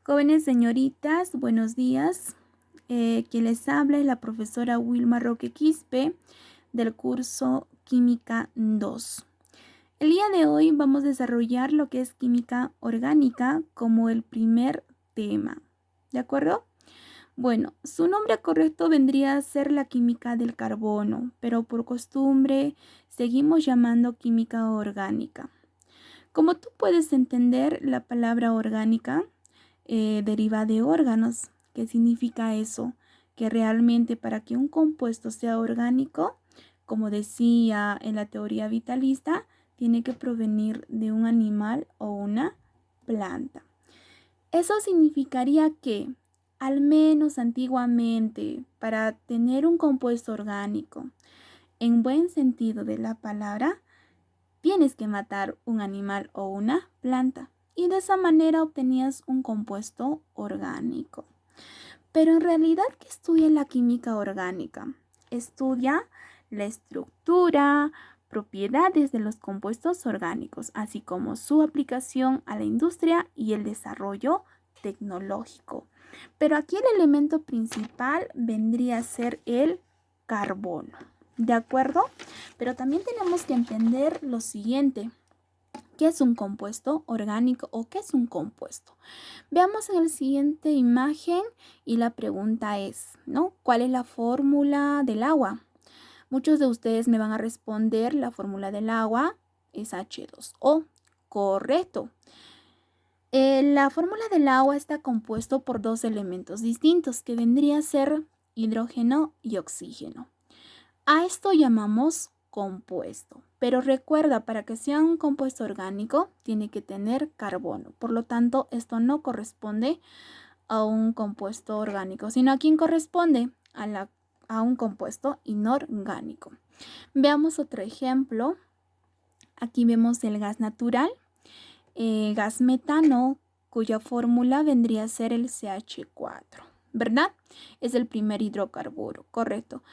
Jóvenes señoritas, buenos días. Quien les habla es la profesora Wilma Roque Quispe del curso Química 2. El día de hoy vamos a desarrollar lo que es química orgánica como el primer tema. ¿De acuerdo? Bueno, su nombre correcto vendría a ser la química del carbono, pero por costumbre seguimos llamando química orgánica. Como tú puedes entender, la palabra orgánica deriva de órganos. ¿Qué significa eso? Que realmente para que un compuesto sea orgánico, como decía en la teoría vitalista, tiene que provenir de un animal o una planta. Eso significaría que, al menos antiguamente, para tener un compuesto orgánico, en buen sentido de la palabra, tienes que matar un animal o una planta y de esa manera obtenías un compuesto orgánico. Pero en realidad, ¿qué estudia la química orgánica? Estudia la estructura, propiedades de los compuestos orgánicos, así como su aplicación a la industria y el desarrollo tecnológico. Pero aquí el elemento principal vendría a ser el carbono. ¿De acuerdo? Pero también tenemos que entender lo siguiente. ¿Qué es un compuesto orgánico o qué es un compuesto? Veamos en la siguiente imagen y la pregunta es, ¿no? ¿Cuál es la fórmula del agua? Muchos de ustedes me van a responder la fórmula del agua es H2O. Correcto. La fórmula del agua está compuesto por dos elementos distintos que vendría a ser hidrógeno y oxígeno. A esto llamamos compuesto, pero recuerda, para que sea un compuesto orgánico tiene que tener carbono. Por lo tanto, esto no corresponde a un compuesto orgánico, sino a quien corresponde a un compuesto inorgánico. Veamos otro ejemplo. Aquí vemos el gas natural, gas metano, cuya fórmula vendría a ser el CH4, ¿verdad? Es el primer hidrocarburo, correcto.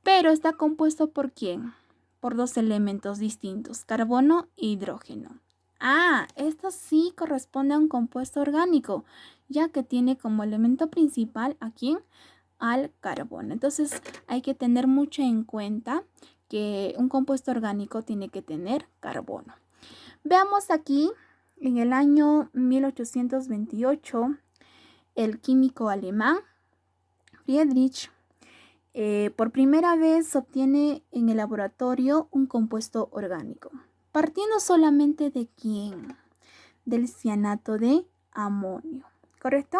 Pero está compuesto ¿por quién? Por dos elementos distintos, carbono e hidrógeno. Esto sí corresponde a un compuesto orgánico, ya que tiene como elemento principal ¿a quién? Al carbono. Entonces hay que tener mucho en cuenta que un compuesto orgánico tiene que tener carbono. Veamos aquí, en el año 1828, el químico alemán Friedrich por primera vez obtiene en el laboratorio un compuesto orgánico, partiendo solamente de quién, del cianato de amonio, ¿correcto?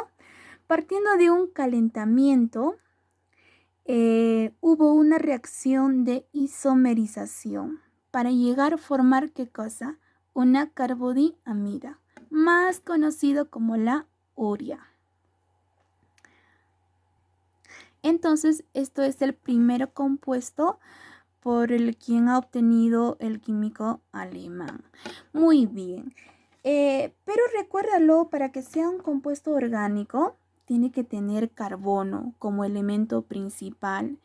Partiendo de un calentamiento, hubo una reacción de isomerización para llegar a formar ¿qué cosa? Una carbodiamida, más conocido como la urea. Entonces, esto es el primer compuesto por el quien ha obtenido el químico alemán. Muy bien. Pero recuérdalo, para que sea un compuesto orgánico, tiene que tener carbono como elemento principal.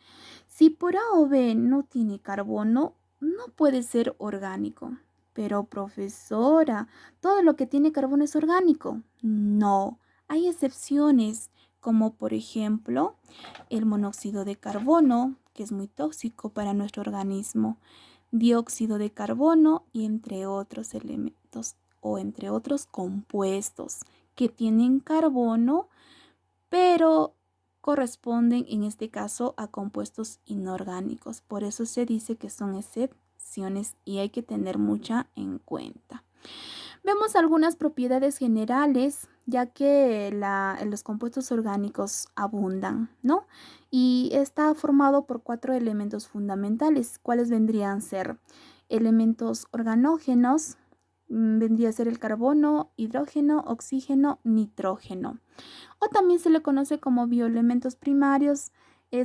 Si por A o B no tiene carbono, no puede ser orgánico. Pero profesora, ¿todo lo que tiene carbono es orgánico? No, hay excepciones, como por ejemplo el monóxido de carbono, que es muy tóxico para nuestro organismo, dióxido de carbono y entre otros elementos o entre otros compuestos que tienen carbono, pero corresponden en este caso a compuestos inorgánicos. Por eso se dice que son excepciones y hay que tener mucha en cuenta. Vemos algunas propiedades generales, ya que los compuestos orgánicos abundan, ¿no? Y está formado por 4 elementos fundamentales, cuáles vendrían a ser elementos organógenos, vendría a ser el carbono, hidrógeno, oxígeno, nitrógeno. O también se le conoce como bioelementos primarios,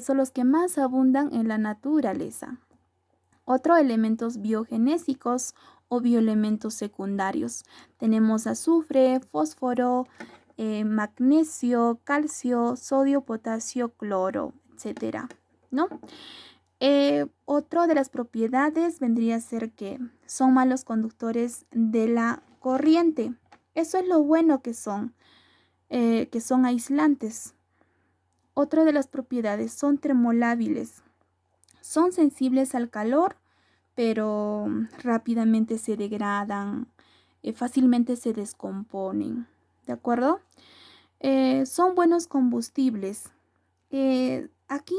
son los que más abundan en la naturaleza. Otros elementos biogenésicos o bioelementos secundarios. Tenemos azufre, fósforo, magnesio, calcio, sodio, potasio, cloro, etcétera, ¿no? Otro de las propiedades vendría a ser que son malos conductores de la corriente. Eso es lo bueno que son. que son aislantes. Otra de las propiedades son termolábiles. Son sensibles al calor, pero rápidamente se degradan, fácilmente se descomponen. ¿De acuerdo? Son buenos combustibles. Aquí,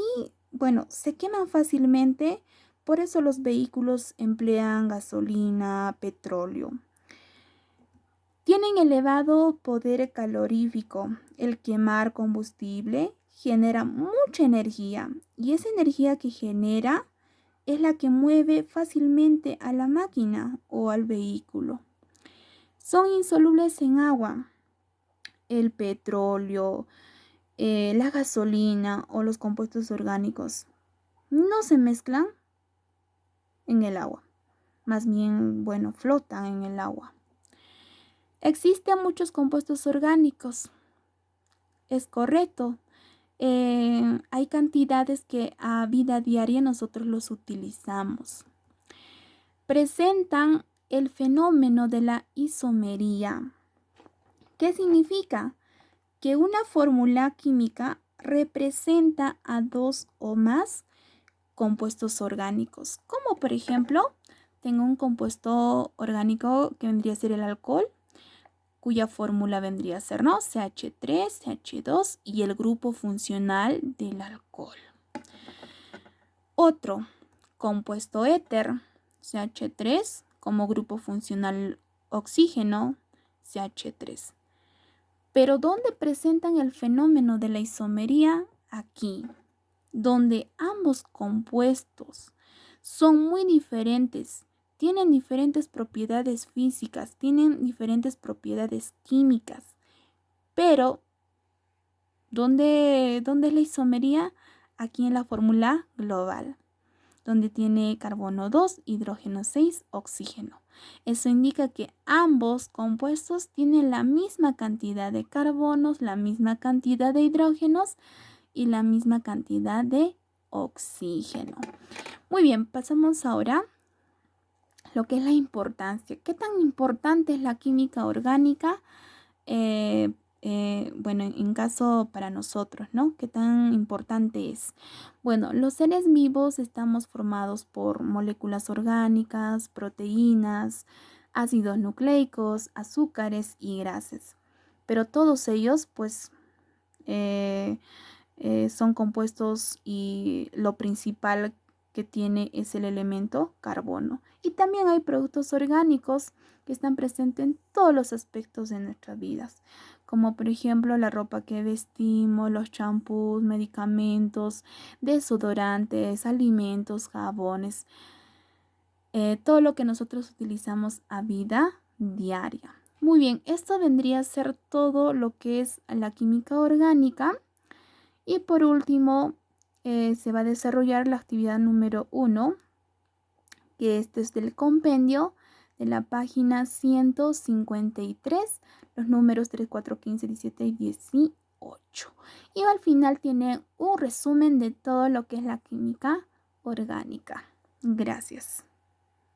bueno, se queman fácilmente, por eso los vehículos emplean gasolina, petróleo. Tienen elevado poder calorífico. El quemar combustible genera mucha energía y esa energía que genera es la que mueve fácilmente a la máquina o al vehículo. Son insolubles en agua. El petróleo, la gasolina o los compuestos orgánicos no se mezclan en el agua. Más bien, bueno, flotan en el agua. Existen muchos compuestos orgánicos. Es correcto. Hay cantidades que a vida diaria nosotros los utilizamos. Presentan el fenómeno de la isomería. ¿Qué significa? Que una fórmula química representa a dos o más compuestos orgánicos. Como por ejemplo, tengo un compuesto orgánico que vendría a ser el alcohol, cuya fórmula vendría a ser, ¿no? CH3, CH2 y el grupo funcional del alcohol. Otro compuesto éter, CH3, como grupo funcional oxígeno, CH3. Pero ¿dónde presentan el fenómeno de la isomería? Aquí, donde ambos compuestos son muy diferentes. Tienen diferentes propiedades físicas, tienen diferentes propiedades químicas. Pero, ¿dónde es la isomería? Aquí en la fórmula global, donde tiene carbono 2, hidrógeno 6, oxígeno. Eso indica que ambos compuestos tienen la misma cantidad de carbonos, la misma cantidad de hidrógenos y la misma cantidad de oxígeno. Muy bien, pasamos ahora lo que es la importancia. ¿Qué tan importante es la química orgánica? Bueno, en caso para nosotros, ¿no? ¿Qué tan importante es? Bueno, los seres vivos estamos formados por moléculas orgánicas, proteínas, ácidos nucleicos, azúcares y grasas. Pero todos ellos, pues, son compuestos y lo principal que tiene es el elemento carbono. Y también hay productos orgánicos que están presentes en todos los aspectos de nuestras vidas, como por ejemplo la ropa que vestimos, los champús, medicamentos, desodorantes, alimentos, jabones, todo lo que nosotros utilizamos a vida diaria. Muy bien, esto vendría a ser todo lo que es la química orgánica. Y por último, se va a desarrollar la actividad número 1, que este es del compendio de la página 153, los números 3, 4, 15, 17 y 18. Y al final tiene un resumen de todo lo que es la química orgánica. Gracias.